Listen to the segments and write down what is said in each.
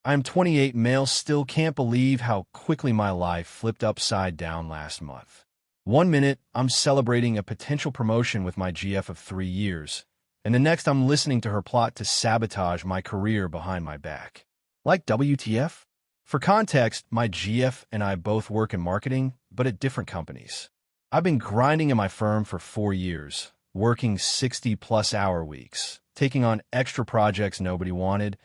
I'm 28 male, still can't believe how quickly my life flipped upside down last month. One minute, I'm celebrating a potential promotion with my GF of 3 years, and the next I'm listening to her plot to sabotage my career behind my back. Like WTF? For context, my GF and I both work in marketing, but at different companies. I've been grinding in my firm for 4 years, working 60-plus hour weeks, taking on extra projects nobody wanted,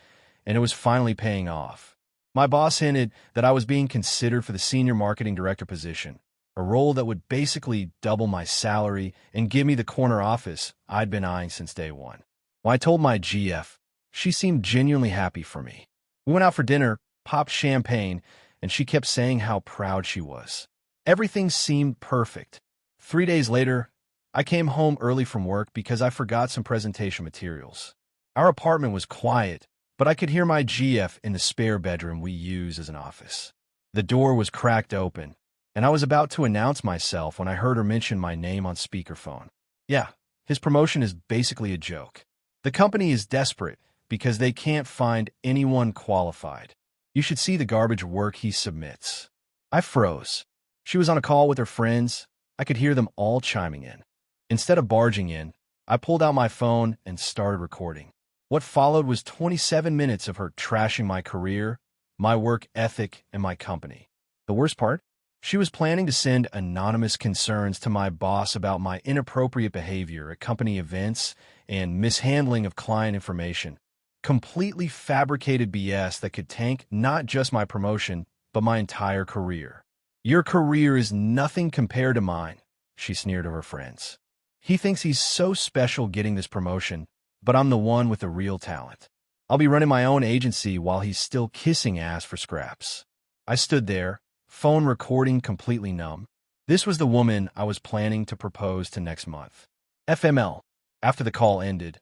and it was finally paying off. My boss hinted that I was being considered for the senior marketing director position, a role that would basically double my salary and give me the corner office I'd been eyeing since day one. When I told my GF, she seemed genuinely happy for me. We went out for dinner, popped champagne, and she kept saying how proud she was. Everything seemed perfect. 3 days later, I came home early from work because I forgot some presentation materials. Our apartment was quiet, but I could hear my GF in the spare bedroom we use as an office. The door was cracked open, and I was about to announce myself when I heard her mention my name on speakerphone. Yeah, his promotion is basically a joke. The company is desperate because they can't find anyone qualified. You should see the garbage work he submits. I froze. She was on a call with her friends. I could hear them all chiming in. Instead of barging in, I pulled out my phone and started recording. What followed was 27 minutes of her trashing my career, my work ethic, and my company. The worst part? She was planning to send anonymous concerns to my boss about my inappropriate behavior at company events and mishandling of client information. Completely fabricated BS that could tank not just my promotion, but my entire career. Your career is nothing compared to mine, she sneered to her friends. He thinks he's so special getting this promotion, but I'm the one with the real talent. I'll be running my own agency while he's still kissing ass for scraps. I stood there, phone recording completely numb. This was the woman I was planning to propose to next month. FML. After the call ended,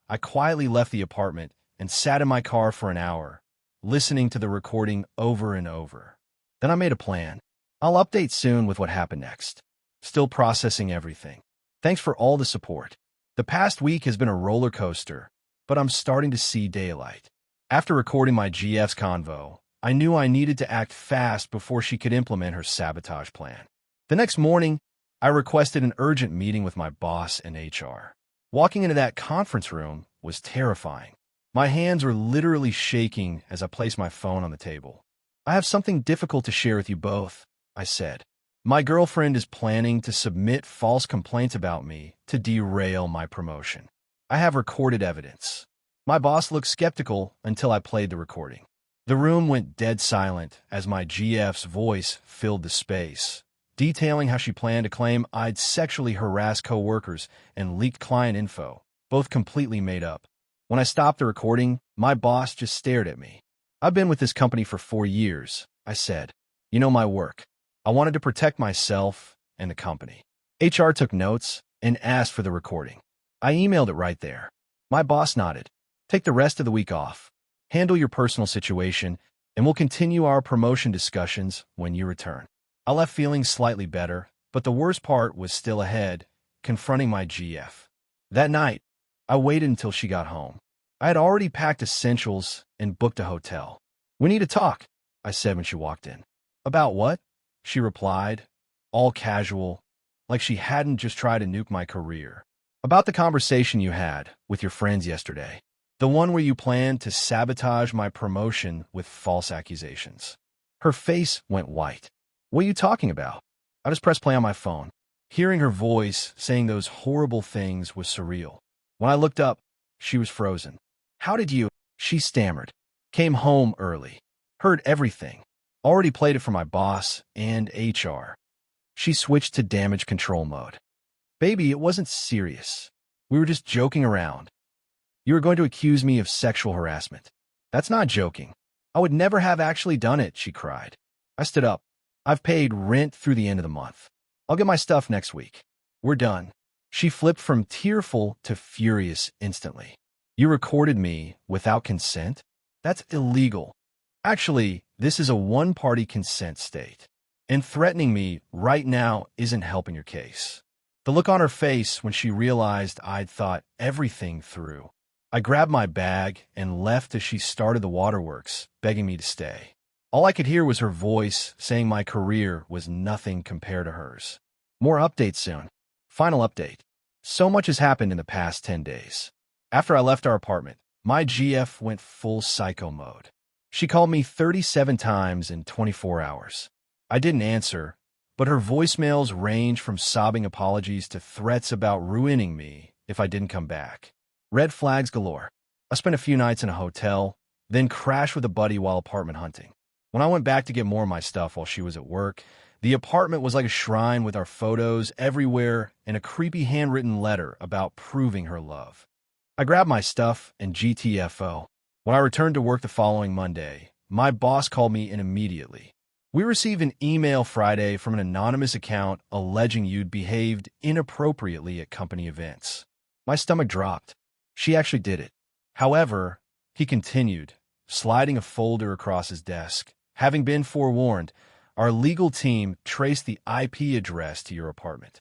I quietly left the apartment and sat in my car for an hour, listening to the recording over and over. Then I made a plan. I'll update soon with what happened next. Still processing everything. Thanks for all the support. The past week has been a roller coaster, but I'm starting to see daylight. After recording my GF's convo, I knew I needed to act fast before she could implement her sabotage plan. The next morning, I requested an urgent meeting with my boss and HR. Walking into that conference room was terrifying. My hands were literally shaking as I placed my phone on the table. I have something difficult to share with you both, I said. My girlfriend is planning to submit false complaints about me to derail my promotion. I have recorded evidence. My boss looked skeptical until I played the recording. The room went dead silent as my GF's voice filled the space, detailing how she planned to claim I'd sexually harassed coworkers and leaked client info, both completely made up. When I stopped the recording, my boss just stared at me. I've been with this company for 4 years, I said. You know my work. I wanted to protect myself and the company. HR took notes and asked for the recording. I emailed it right there. My boss nodded. Take the rest of the week off. Handle your personal situation, and we'll continue our promotion discussions when you return. I left feeling slightly better, but the worst part was still ahead, confronting my GF. That night, I waited until she got home. I had already packed essentials and booked a hotel. We need to talk, I said when she walked in. About what? She replied, all casual, like she hadn't just tried to nuke my career. About the conversation you had with your friends yesterday. The one where you planned to sabotage my promotion with false accusations. Her face went white. What are you talking about? I just pressed play on my phone. Hearing her voice saying those horrible things was surreal. When I looked up, she was frozen. How did you? She stammered. Came home early. Heard everything. Already played it for my boss and HR. She switched to damage control mode. Baby, it wasn't serious. We were just joking around. You were going to accuse me of sexual harassment. That's not joking. I would never have actually done it, she cried. I stood up. I've paid rent through the end of the month. I'll get my stuff next week. We're done. She flipped from tearful to furious instantly. You recorded me without consent? That's illegal. Actually, this is a one-party consent state. And threatening me right now isn't helping your case. The look on her face when she realized I'd thought everything through I grabbed my bag and left as she started the waterworks, begging me to stay. All I could hear was her voice saying my career was nothing compared to hers. More updates soon. Final update. So much has happened in the past 10 days. After I left our apartment, my GF went full psycho mode. She called me 37 times in 24 hours. I didn't answer, but her voicemails range from sobbing apologies to threats about ruining me if I didn't come back. Red flags galore. I spent a few nights in a hotel, then crashed with a buddy while apartment hunting. When I went back to get more of my stuff while she was at work, the apartment was like a shrine with our photos everywhere and a creepy handwritten letter about proving her love. I grabbed my stuff and GTFO. When I returned to work the following Monday, my boss called me in immediately. We received an email Friday from an anonymous account alleging you'd behaved inappropriately at company events. My stomach dropped. She actually did it. However, he continued, sliding a folder across his desk. Having been forewarned, our legal team traced the IP address to your apartment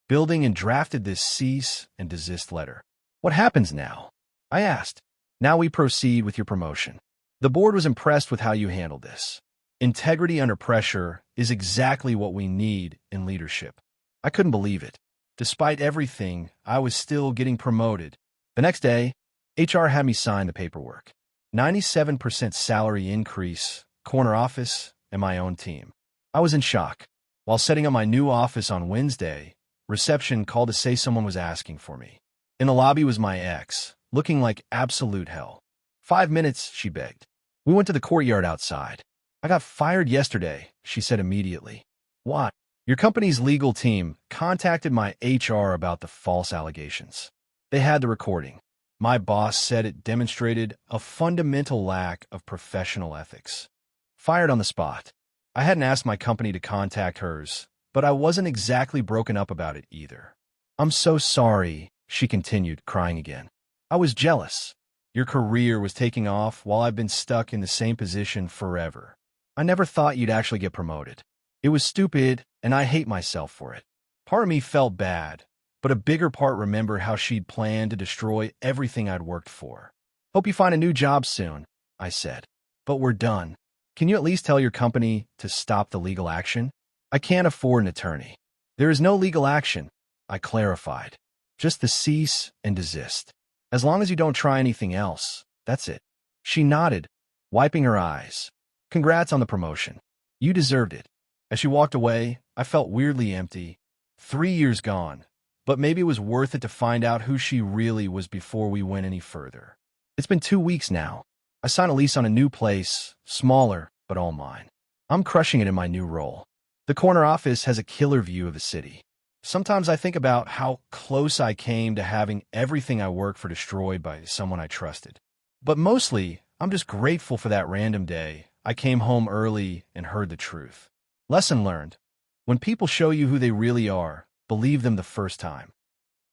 building and drafted this cease and desist letter. What happens now? I asked. Now we proceed with your promotion. The board was impressed with how you handled this. Integrity under pressure is exactly what we need in leadership. I couldn't believe it. Despite everything, I was still getting promoted. The next day, HR had me sign the paperwork. 97% salary increase, corner office, and my own team. I was in shock. While setting up my new office on Wednesday, reception called to say someone was asking for me. In the lobby was my ex, looking like absolute hell. 5 minutes, she begged. We went to the courtyard outside. I got fired yesterday, she said immediately. Why? Your company's legal team contacted my HR about the false allegations. They had the recording. My boss said it demonstrated a fundamental lack of professional ethics. Fired on the spot. I hadn't asked my company to contact hers, but I wasn't exactly broken up about it either. I'm so sorry, she continued, crying again. I was jealous. Your career was taking off while I've been stuck in the same position forever. I never thought you'd actually get promoted. It was stupid, and I hate myself for it. Part of me felt bad, but a bigger part remembered how she'd planned to destroy everything I'd worked for. Hope you find a new job soon, I said. But we're done. Can you at least tell your company to stop the legal action? I can't afford an attorney. There is no legal action, I clarified. Just the cease and desist. As long as you don't try anything else, that's it. She nodded, wiping her eyes. Congrats on the promotion. You deserved it. As she walked away, I felt weirdly empty. 3 years gone, but maybe it was worth it to find out who she really was before we went any further. It's been 2 weeks now. I signed a lease on a new place, smaller, but all mine. I'm crushing it in my new role. The corner office has a killer view of the city. Sometimes I think about how close I came to having everything I work for destroyed by someone I trusted. But mostly, I'm just grateful for that random day I came home early and heard the truth. Lesson learned. When people show you who they really are, believe them the first time.